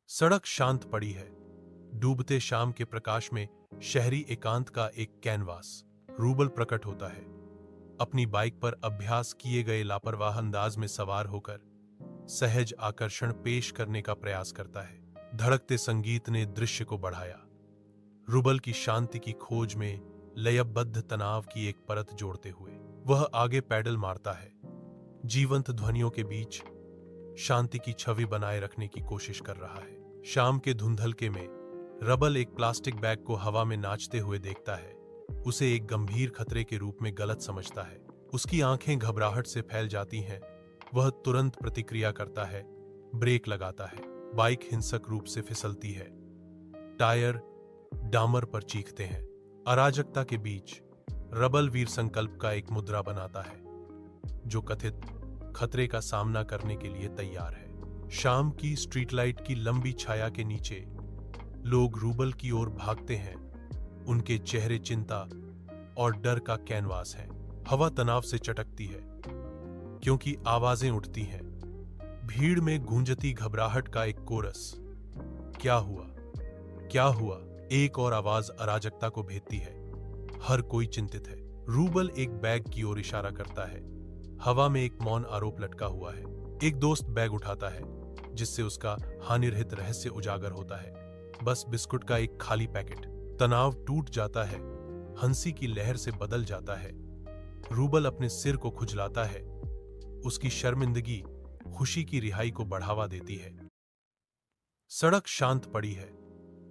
सड़क शांत पड़ी है। डूबते शाम के प्रकाश में शहरी एकांत का एक कैनवास रूबल प्रकट होता है। अपनी बाइक पर अभ्यास किए गए लापरवाह अंदाज में सवार होकर सहज आकर्षण पेश करने का प्रयास करता है। धड़कते संगीत ने दृश्य को बढ़ाया। रूबल की शांति की खोज में लयबद्ध तनाव की एक परत जोड़ते हुए वह आगे पैडल मारता है। जीवंत ध्वनियों के बीच शांति की छवि बनाए रखने की कोशिश कर रहा है। शाम के धुंधलके में रबल एक प्लास्टिक बैग को हवा में नाचते हुए देखता है। उसे एक गंभीर खतरे के रूप में गलत समझता है। उसकी आंखें घबराहट से फैल जाती हैं। वह तुरंत प्रतिक्रिया करता है, ब्रेक लगाता है। बाइक हिंसक रूप से फिसलती है। टायर डामर पर चीखते हैं। अराजकता के बीच रबल वीर संकल्प का एक मुद्रा बनाता है, जो कथित खतरे का सामना करने के लिए तैयार है। शाम की स्ट्रीट लाइट की लंबी छाया के नीचे लोग रूबल की ओर भागते हैं। उनके चेहरे चिंता और डर का कैनवास है। हवा तनाव से चटकती है क्योंकि आवाजें उठती हैं। भीड़ में गूंजती घबराहट का एक कोरस। क्या हुआ, क्या हुआ? एक और आवाज अराजकता को भेदती है। हर कोई चिंतित है। रूबल एक बैग की ओर इशारा करता है। हवा में एक मौन आरोप लटका हुआ है। एक दोस्त बैग उठाता है, जिससे उसका हानिरहित रहस्य उजागर होता है। बस बिस्कुट का एक खाली पैकेट। तनाव टूट जाता है, हंसी की लहर से बदल जाता है। रूबल अपने सिर को खुजलाता है। उसकी शर्मिंदगी खुशी की रिहाई को बढ़ावा देती है। सड़क शांत पड़ी है।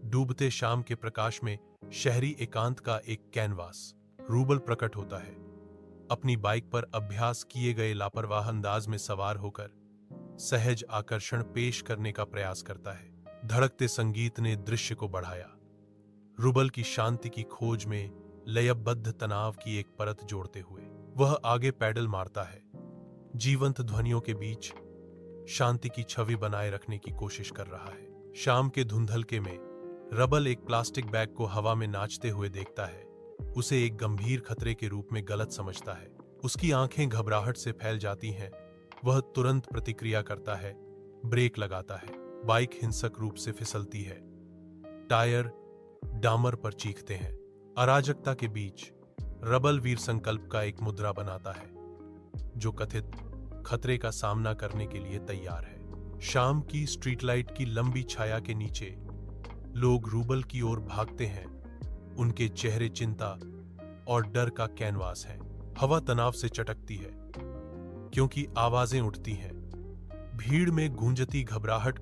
डूबते शाम के प्रकाश में शहरी एकांत का एक कैनवास रूबल प्रकट होता है। अपनी बाइक पर अभ्यास किए गए लापरवाह अंदाज में सवार होकर सहज आकर्षण पेश करने का प्रयास करता है। धड़कते संगीत ने दृश्य को बढ़ाया। रूबल की शांति की खोज में लयबद्ध तनाव की एक परत जोड़ते हुए वह आगे पैडल मारता है। जीवंत ध्वनियों के बीच शांति की छवि बनाए रखने की कोशिश कर रहा है। शाम के धुंधलके में रबल एक प्लास्टिक बैग को हवा में नाचते हुए देखता है। उसे एक गंभीर खतरे के रूप में गलत समझता है। उसकी आंखें घबराहट से फैल जाती हैं। वह तुरंत प्रतिक्रिया करता है, ब्रेक लगाता है। बाइक हिंसक रूप से फिसलती है। टायर डामर पर चीखते हैं। अराजकता के बीच रबल वीर संकल्प का एक मुद्रा बनाता है, जो कथित खतरे का सामना करने के लिए तैयार है। शाम की स्ट्रीट लाइट की लंबी छाया के नीचे लोग रूबल की ओर भागते हैं। उनके चेहरे चिंता और डर का कैनवास है। हवा तनाव से चटकती है क्योंकि आवाजें उठती हैं। भीड़ में गूंजती घबराहट का